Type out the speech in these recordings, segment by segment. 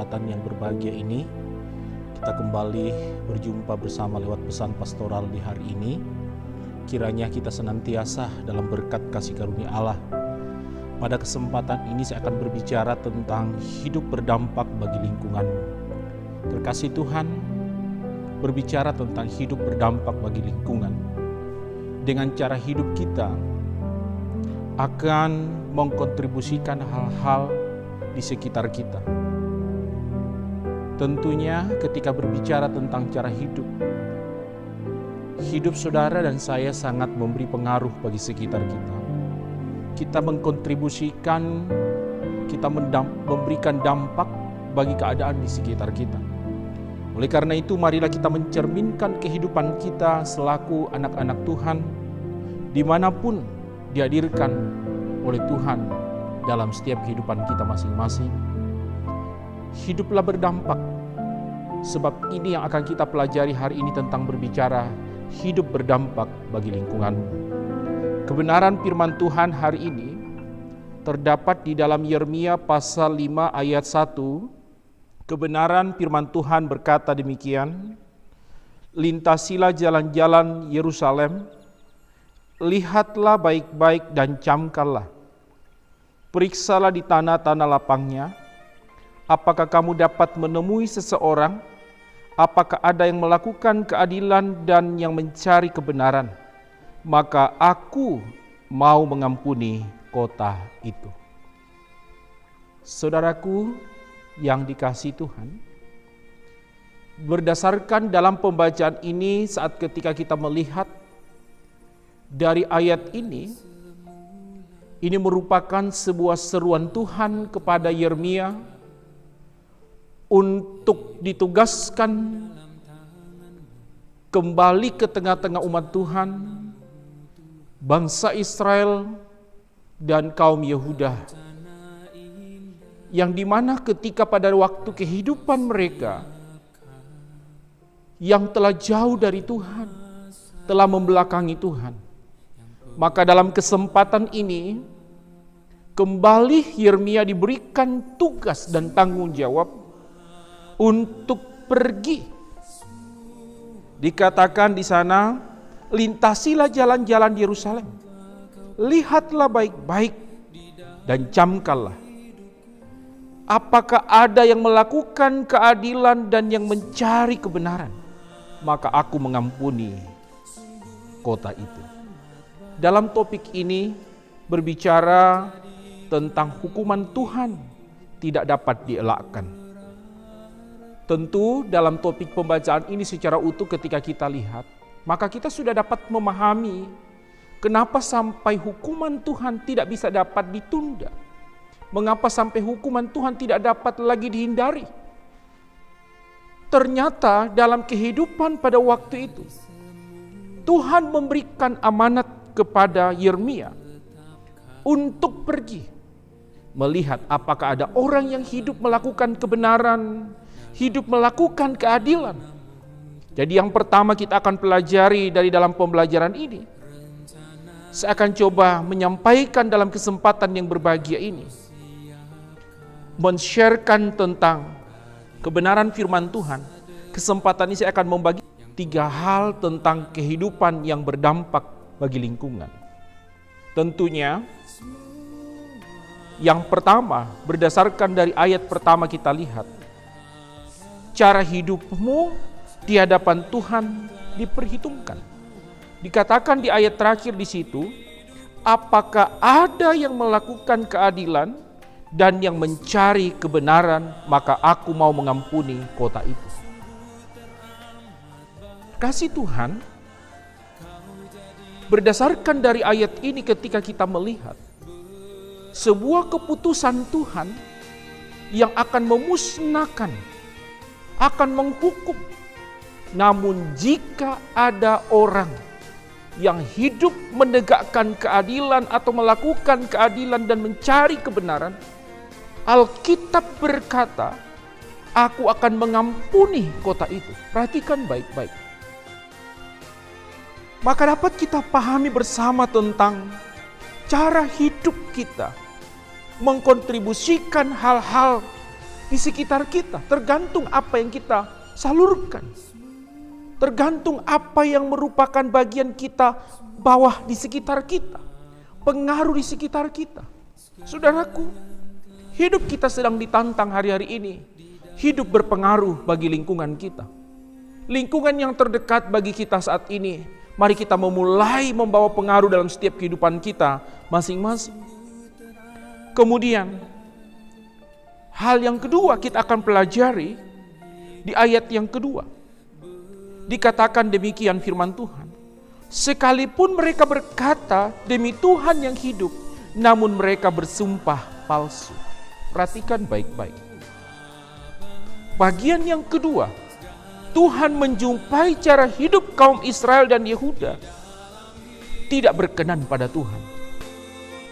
kesempatan yang berbahagia ini, kita kembali berjumpa bersama lewat pesan pastoral di hari ini. Kiranya kita senantiasa dalam berkat kasih karunia Allah. Pada kesempatan ini saya akan berbicara tentang hidup berdampak bagi lingkunganmu. Terkasih Tuhan, berbicara tentang hidup berdampak bagi lingkungan. Dengan cara hidup kita akan mengkontribusikan hal-hal di sekitar kita. Tentunya ketika berbicara tentang cara hidup saudara dan saya sangat memberi pengaruh bagi sekitar kita. Kita mengkontribusikan, kita memberikan dampak bagi keadaan di sekitar kita. Oleh karena itu, marilah kita mencerminkan kehidupan kita selaku anak-anak Tuhan, dimanapun dihadirkan oleh Tuhan dalam setiap kehidupan kita masing-masing. Hiduplah berdampak, sebab ini yang akan kita pelajari hari ini tentang berbicara hidup berdampak bagi lingkunganmu. Kebenaran firman Tuhan hari ini terdapat di dalam Yeremia pasal 5 ayat 1. Kebenaran firman Tuhan berkata demikian, "Lintasilah jalan-jalan Yerusalem, lihatlah baik-baik dan camkanlah. Periksalah di tanah-tanah lapangnya, apakah kamu dapat menemui seseorang, apakah ada yang melakukan keadilan dan yang mencari kebenaran, maka aku mau mengampuni kota itu." Saudaraku yang dikasihi Tuhan, berdasarkan dalam pembacaan ini, saat ketika kita melihat dari ayat ini merupakan sebuah seruan Tuhan kepada Yeremia untuk ditugaskan kembali ke tengah-tengah umat Tuhan, bangsa Israel dan kaum Yehuda, yang dimana ketika pada waktu kehidupan mereka yang telah jauh dari Tuhan, telah membelakangi Tuhan, maka dalam kesempatan ini kembali Yeremia diberikan tugas dan tanggung jawab untuk pergi. Dikatakan di sana, lintasilah jalan-jalan Yerusalem, lihatlah baik-baik dan camkanlah. Apakah ada yang melakukan keadilan dan yang mencari kebenaran, maka aku mengampuni kota itu. Dalam topik ini berbicara tentang hukuman Tuhan tidak dapat dielakkan. Tentu dalam topik pembacaan ini secara utuh ketika kita lihat, maka kita sudah dapat memahami kenapa sampai hukuman Tuhan tidak bisa dapat ditunda. Mengapa sampai hukuman Tuhan tidak dapat lagi dihindari. Ternyata dalam kehidupan pada waktu itu, Tuhan memberikan amanat kepada Yeremia untuk pergi melihat apakah ada orang yang hidup melakukan kebenaran, hidup melakukan keadilan. Jadi yang pertama kita akan pelajari dari dalam pembelajaran ini, saya akan coba menyampaikan dalam kesempatan yang berbahagia ini, men-sharekan tentang kebenaran firman Tuhan. Kesempatan ini saya akan membagi 3 hal tentang kehidupan yang berdampak bagi lingkungan. Tentunya yang pertama, berdasarkan dari ayat pertama kita lihat, cara hidupmu di hadapan Tuhan diperhitungkan. Dikatakan di ayat terakhir di situ, apakah ada yang melakukan keadilan dan yang mencari kebenaran, maka aku mau mengampuni kota itu. Kasih Tuhan, berdasarkan dari ayat ini ketika kita melihat sebuah keputusan Tuhan yang akan memusnahkan, akan menghukum. Namun jika ada orang yang hidup menegakkan keadilan atau melakukan keadilan dan mencari kebenaran, Alkitab berkata, aku akan mengampuni kota itu. Perhatikan baik-baik. Maka dapat kita pahami bersama tentang cara hidup kita mengkontribusikan hal-hal di sekitar kita. Tergantung apa yang kita salurkan. Tergantung apa yang merupakan bagian kita bawah di sekitar kita. Pengaruh di sekitar kita. Saudaraku, hidup kita sedang ditantang hari-hari ini. Hidup berpengaruh bagi lingkungan kita. Lingkungan yang terdekat bagi kita saat ini. Mari kita memulai membawa pengaruh dalam setiap kehidupan kita masing-masing. Kemudian, hal yang kedua kita akan pelajari di ayat yang kedua. Dikatakan demikian firman Tuhan. Sekalipun mereka berkata demi Tuhan yang hidup, namun mereka bersumpah palsu. Perhatikan baik-baik. Bagian yang kedua, Tuhan menjumpai cara hidup kaum Israel dan Yehuda tidak berkenan pada Tuhan.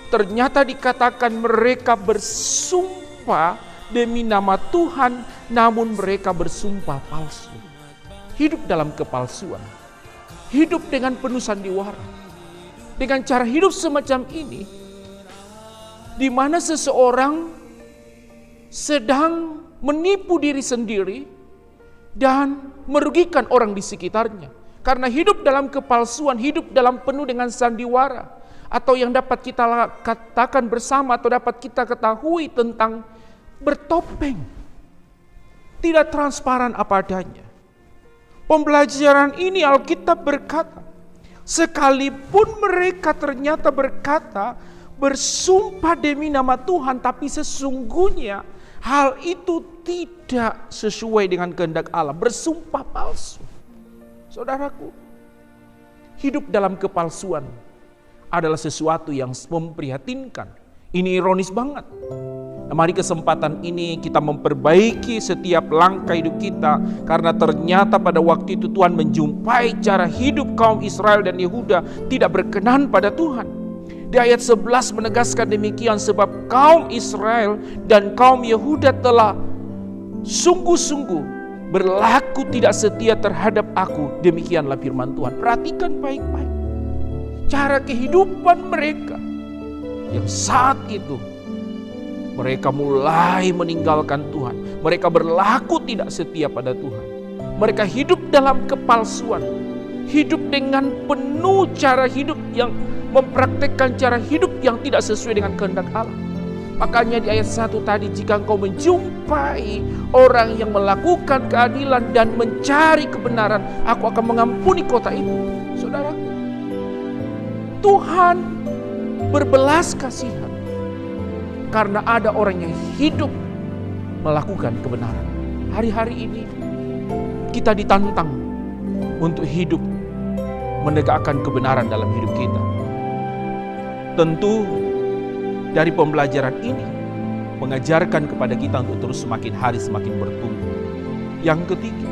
Ternyata dikatakan mereka bersumpah demi nama Tuhan, namun mereka bersumpah palsu. Hidup dalam kepalsuan. Hidup dengan penuh sandiwara. Dengan cara hidup semacam ini, di mana seseorang sedang menipu diri sendiri dan merugikan orang di sekitarnya. Karena hidup dalam kepalsuan, hidup dalam penuh dengan sandiwara. Atau yang dapat kita katakan bersama atau dapat kita ketahui tentang bertopeng. Tidak transparan apa adanya. Pembelajaran ini Alkitab berkata, sekalipun mereka ternyata berkata, bersumpah demi nama Tuhan, tapi sesungguhnya hal itu tidak sesuai dengan kehendak Allah. Bersumpah palsu. Saudaraku, hidup dalam kepalsuan adalah sesuatu yang memprihatinkan. Ini ironis banget. Nah, mari kesempatan ini kita memperbaiki setiap langkah hidup kita. Karena ternyata pada waktu itu Tuhan menjumpai cara hidup kaum Israel dan Yehuda tidak berkenan pada Tuhan. Di ayat 11 menegaskan demikian, sebab kaum Israel dan kaum Yehuda telah sungguh-sungguh berlaku tidak setia terhadap aku. Demikianlah firman Tuhan. Perhatikan baik-baik. Cara kehidupan mereka yang saat itu mereka mulai meninggalkan Tuhan. Mereka berlaku tidak setia pada Tuhan. Mereka hidup dalam kepalsuan. Hidup dengan penuh cara hidup yang mempraktekkan cara hidup yang tidak sesuai dengan kehendak Allah. Makanya di ayat 1 tadi, jika engkau menjumpai orang yang melakukan keadilan dan mencari kebenaran, aku akan mengampuni kota itu. Saudara, Tuhan berbelas kasihan karena ada orang yang hidup melakukan kebenaran. Hari-hari ini kita ditantang untuk hidup menegakkan kebenaran dalam hidup kita. Tentu dari pembelajaran ini mengajarkan kepada kita untuk terus semakin hari semakin bertumbuh. Yang ketiga,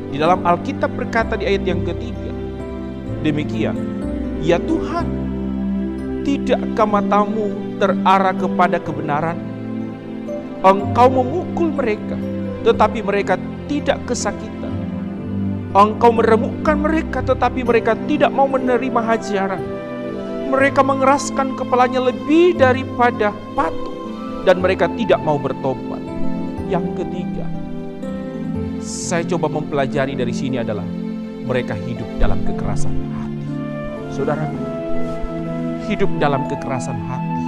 di dalam Alkitab berkata di ayat yang ketiga, demikian, ya Tuhan, tidakkah matamu terarah kepada kebenaran? Engkau memukul mereka, tetapi mereka tidak kesakitan. Engkau meremukkan mereka, tetapi mereka tidak mau menerima hajaran. Mereka mengeraskan kepalanya lebih daripada patung, dan mereka tidak mau bertobat. Yang ketiga, saya coba mempelajari dari sini adalah mereka hidup dalam kekerasan hati. Saudara, hidup dalam kekerasan hati.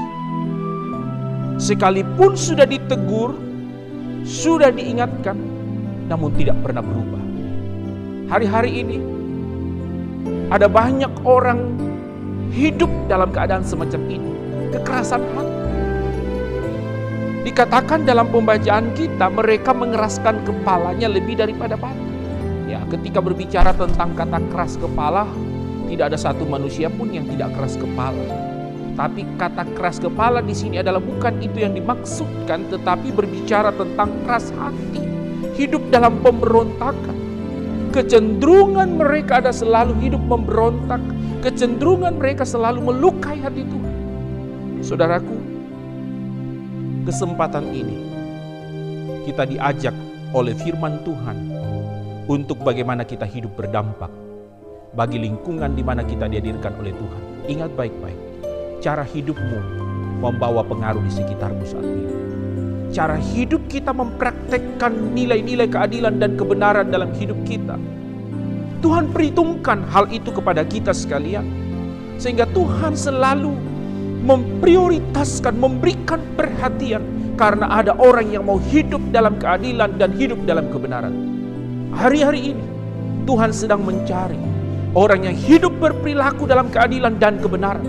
Sekalipun sudah ditegur, sudah diingatkan, namun tidak pernah berubah. Hari-hari ini ada banyak orang hidup dalam keadaan semacam ini. Kekerasan hati. Dikatakan dalam pembacaan kita, mereka mengeraskan kepalanya lebih daripada batu. Ya, ketika berbicara tentang kata keras kepala, tidak ada satu manusia pun yang tidak keras kepala. Tapi kata keras kepala di sini adalah bukan itu yang dimaksudkan, tetapi berbicara tentang keras hati. Hidup dalam pemberontakan. Kecenderungan mereka ada selalu hidup memberontak. Kecenderungan mereka selalu melukai hati Tuhan. Saudaraku, kesempatan ini kita diajak oleh firman Tuhan untuk bagaimana kita hidup berdampak bagi lingkungan di mana kita dihadirkan oleh Tuhan. Ingat baik-baik, cara hidupmu membawa pengaruh di sekitarmu saat ini. cara hidup kita mempraktekkan nilai-nilai keadilan dan kebenaran dalam hidup kita. Tuhan perhitungkan hal itu kepada kita sekalian. Sehingga Tuhan selalu memprioritaskan, memberikan perhatian karena ada orang yang mau hidup dalam keadilan dan hidup dalam kebenaran. Hari-hari ini Tuhan sedang mencari orang yang hidup berperilaku dalam keadilan dan kebenaran.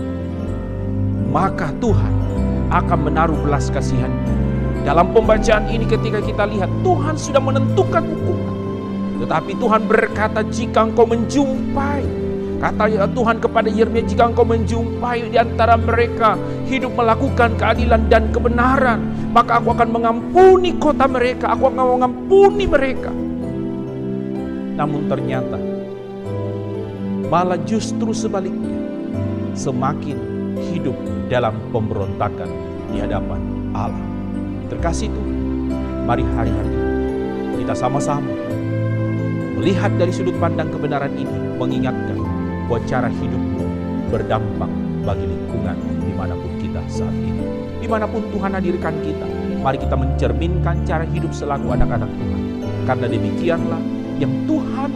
Maka Tuhan akan menaruh belas kasihan. Dalam pembacaan ini ketika kita lihat Tuhan sudah menentukan hukuman. Tetapi Tuhan berkata, jika engkau menjumpai, kata Tuhan kepada Yeremia, jika engkau menjumpai di antara mereka hidup melakukan keadilan dan kebenaran, maka aku akan mengampuni kota mereka, aku akan mengampuni mereka. Namun ternyata malah justru sebaliknya, semakin hidup dalam pemberontakan di hadapan Allah. Terkasih Tuhan, mari hari-hari kita sama-sama melihat dari sudut pandang kebenaran ini, mengingatkan bahwa cara hidupmu berdampak bagi lingkungan dimanapun kita saat ini. Dimanapun Tuhan hadirkan kita, mari kita mencerminkan cara hidup selaku anak-anak Tuhan. Karena demikianlah yang Tuhan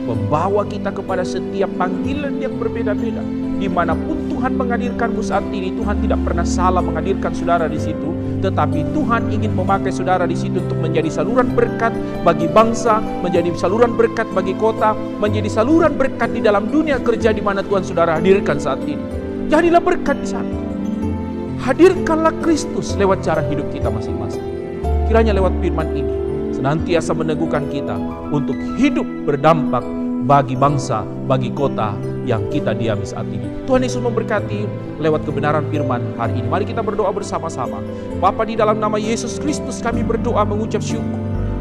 membawa kita kepada setiap panggilan yang berbeda-beda. Dimanapun Tuhan menghadirkanmu saat ini, Tuhan tidak pernah salah menghadirkan saudara di situ, tetapi Tuhan ingin memakai saudara di situ untuk menjadi saluran berkat bagi bangsa, menjadi saluran berkat bagi kota, menjadi saluran berkat di dalam dunia kerja di mana Tuhan saudara hadirkan saat ini. Jadilah berkat di sana. Hadirkanlah Kristus lewat cara hidup kita masing-masing. Kiranya lewat firman ini senantiasa meneguhkan kita untuk hidup berdampak bagi bangsa, bagi kota yang kita diami saat ini. Tuhan Yesus memberkati lewat kebenaran firman hari ini. Mari kita berdoa bersama-sama. Bapa, di dalam nama Yesus Kristus kami berdoa mengucap syukur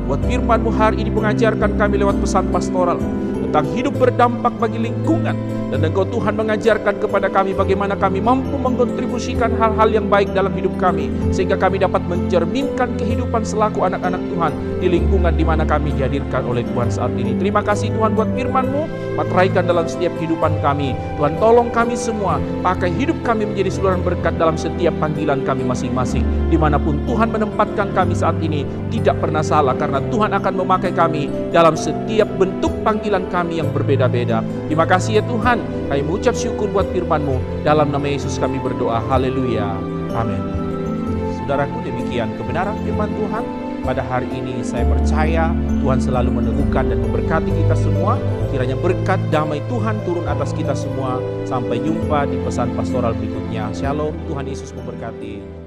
buat firman-Mu hari ini mengajarkan kami lewat pesan pastoral tentang hidup berdampak bagi lingkungan. Dan Engkau Tuhan mengajarkan kepada kami bagaimana kami mampu mengkontribusikan hal-hal yang baik dalam hidup kami, sehingga kami dapat mencerminkan kehidupan selaku anak-anak Tuhan di lingkungan di mana kami dihadirkan oleh Tuhan saat ini. Terima kasih Tuhan buat firman-Mu, materaikan dalam setiap kehidupan kami. Tuhan tolong kami semua, pakai hidup kami menjadi saluran berkat dalam setiap panggilan kami masing-masing. Dimanapun Tuhan menempatkan kami saat ini, tidak pernah salah, karena Tuhan akan memakai kami dalam setiap bentuk panggilan kami yang berbeda-beda. Terima kasih ya Tuhan, kami mengucap syukur buat firman-Mu. Dalam nama Yesus kami berdoa, haleluya, amin. Saudaraku, demikian kebenaran firman Tuhan pada hari ini. Saya percaya Tuhan selalu meneguhkan dan memberkati kita semua. Kiranya berkat damai Tuhan turun atas kita semua. Sampai jumpa di pesan pastoral berikutnya. Shalom, Tuhan Yesus memberkati.